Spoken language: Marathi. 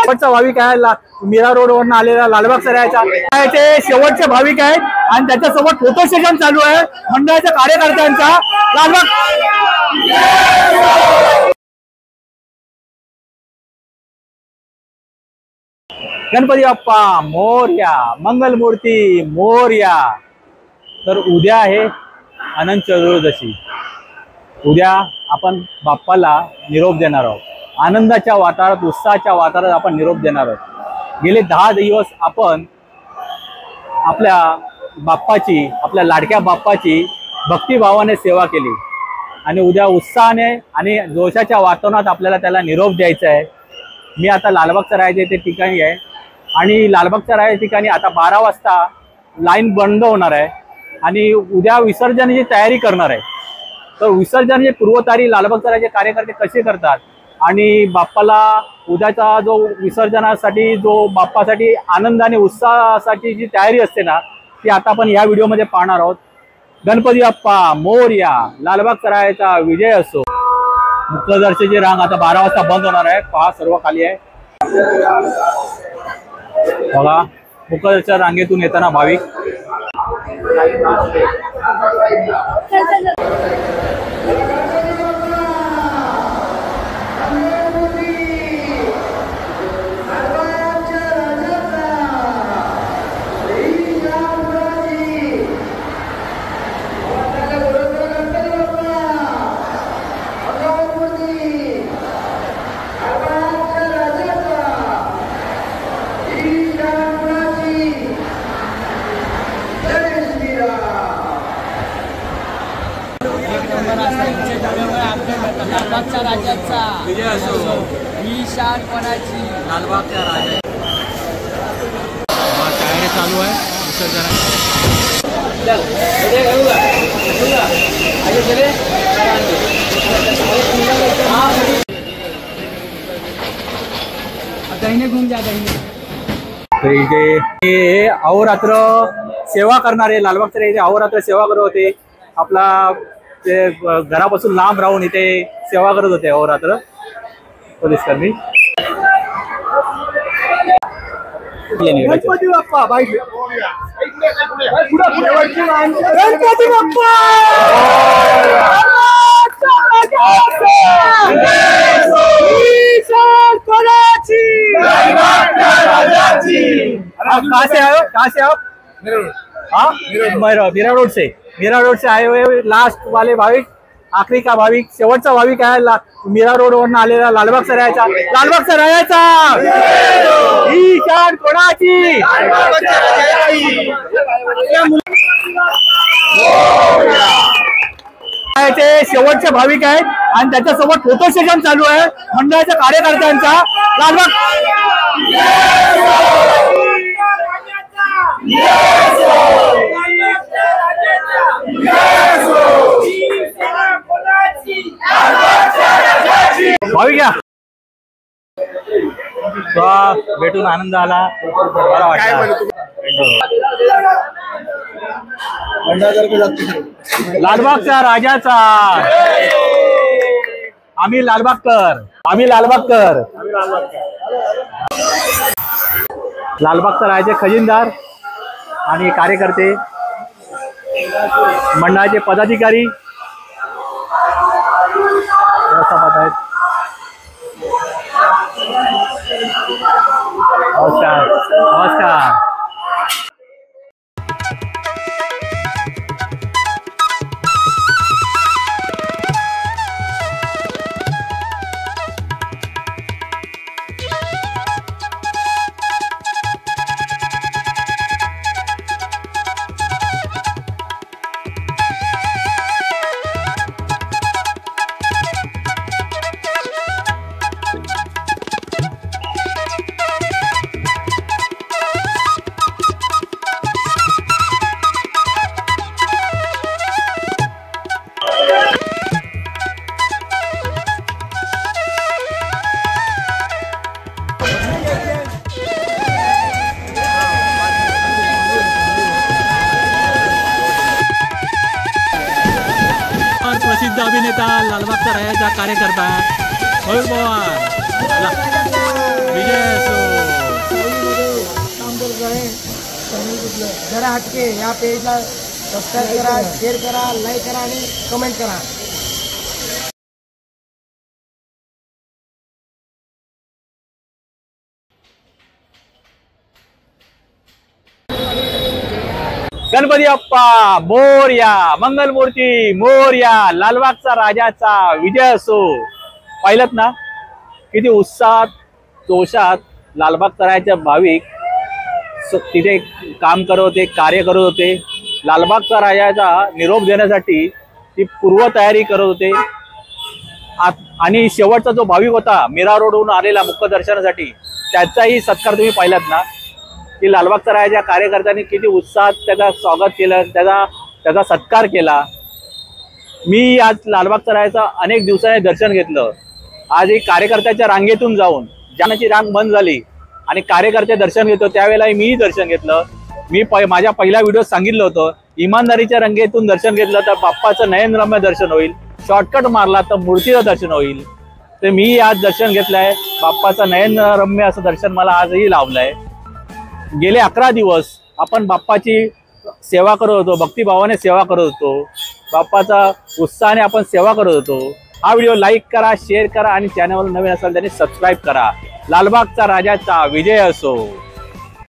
शेवटचा भाविक आहे मीरा रोड वरून आलेला लालबागचा राहायचा शेवटचे भाविक आहेत आणि त्याच्यासोबत फोटो सेशन चालू आहे मंडळाच्या कार्यकर्त्यांचा। लालबाग गणपती बाप्पा मोरया, मंगलमूर्ती मोरया। तर उद्या आहे अनंत चतुर्दशी। उद्या आपण बाप्पाला निरोप देणार आहोत, आनंदाच्या वातावरणात उत्साहाच्या वातावरणात आपण निरोप देणार आहोत। गेले 10 दिवस आपण आपल्या बाप्पाची, आपल्या लाडक्या बाप्पाची भक्तिभावाने सेवा केली आणि उद्या उत्साहाने आणि जोशाच्या वातावरणात आपल्याला त्याला निरोप द्यायचा आहे। मी आता लालबागच्या राहायच्या ते ठिकाणी आहे आणि लालबागच्या राहायच्या ठिकाणी आता 12 वाजता लाईन बंद होणार आहे आणि उद्या विसर्जनाची तयारी करणार आहे। तर विसर्जनाची पूर्वतयारी लालबागच्या राहायचे कार्यकर्ते कसे करतात आणि बाप्पाला उद्याचा जो विसर्जनासाठी जो बाप्पासाठी आनंद आणि उत्साहासाठी जी तयारी असते ना ती आता आपण या व्हिडिओमध्ये पाहणार आहोत। गणपती बाप्पा मोरया, लालबागच्या राहायचा विजय असो। मुख्य दर्शनाची रांग आता 12 वाजता बंद होणार आहे। पहा सर्व खाली आहे बघा, मुख्य दर्शनाच्या रांगेतून येताना भाविक लालबागच्या राजाचा विजय असो। ही शान कोणाची? लालबागच्या राजा। तयारी चालू आहे दहीने घूम जा दहीने। इथे अहोरात्र सेवा करणारे लालबागच्या इथे अहोरात्र सेवा करत होते। आपला ते घरापासून लांब राहून इथे सेवा करत होते अहोरात्र पोलीसकर्मी। गणपती बाप्पा गणपती बाप्पा कहाँ से आए हो? कहाँ से आप? हाँ मीरा रोड से आए हुए लास्ट वाले भाविक, आखिरी का भाविक, शेवटचा भाविक आहे मीरा रोड वरून आलेला लालबागचा राहायचा। लालबागचा राहायचा ही शान कोणाची? शेवटचे भाविक आहेत आणि त्याच्यासोबत फोटो सेशन चालू आहे मंडळाच्या कार्यकर्त्यांचा। लालबाग भाविक या भेटून आनंद आला, बरा वाटला। लालबागच्या राजाचा आम्ही लालबागकर, आम्ही लालबागकर। लालबागचा राहायचे खजिनदार आणि कार्यकर्ते, मंडळाचे पदाधिकारी व्यवस्थापक आहेत। नमस्कार नमस्कार। प्रसिद्ध अभिनेता लालबागचा राहायचा कार्यकर्ता मयूर पवार विजय असो। जरा हटके या पेजला सबस्क्राईब करा, शेअर करा, लाईक करा आणि कमेंट करा. गणपती बाप्पा मोरया, मंगलमूर्ती मोरया, लालबागचा राजाचा विजय असो. पाहिलं ना किती उत्साहात जोशात लालबागचा राजाचे भाविक तिथे काम करत होते, कार्य करत होते. लालबागचा राजाचा निरोप देण्यासाठी ती पूर्वतयारी करत होते. आणि शेवटचा जो भाविक होता मीरा रोडवरून आलेला मुख्य दर्शनासाठी, त्याचाही सत्कार तुम्ही पाहिलात ना की लालबागचा राजाच्या कार्यकर्त्यांनी किती उत्साहात त्याचा स्वागत केलं, त्याचा सत्कार केला. मी आज लालबागचा राजाचा अनेक दिवसांनी दर्शन घेतलं. आज एक कार्यकर्त्याच्या रांगेतून जाऊन ज्याची रांग बंद झाली आणि कार्यकर्ते दर्शन घेतो त्यावेळेला मीही दर्शन घेतलं. मी माझ्या पहिल्या व्हिडिओत सांगितलं होतं, इमानदारीच्या रंगेतून दर्शन घेतलं तर बाप्पाचं नयनरम्य दर्शन होईल, शॉर्टकट मारला तर मूर्तीचं दर्शन होईल. तर मी आज दर्शन घेतलंय, बाप्पाचं नयनरम्य असं दर्शन मला आजही लावलंय. गेले 11 दिवस आपण बाप्पाची सेवा करत होतो, भक्तिभावाने सेवा करत होतो, बाप्पाचा उत्साहाने आपण सेवा करत होतो. हा व्हिडिओ लाईक करा, शेअर करा आणि चॅनलवर नवीन असाल त्यांनी सबस्क्राईब करा. लालबागचा राजाचा विजय असो.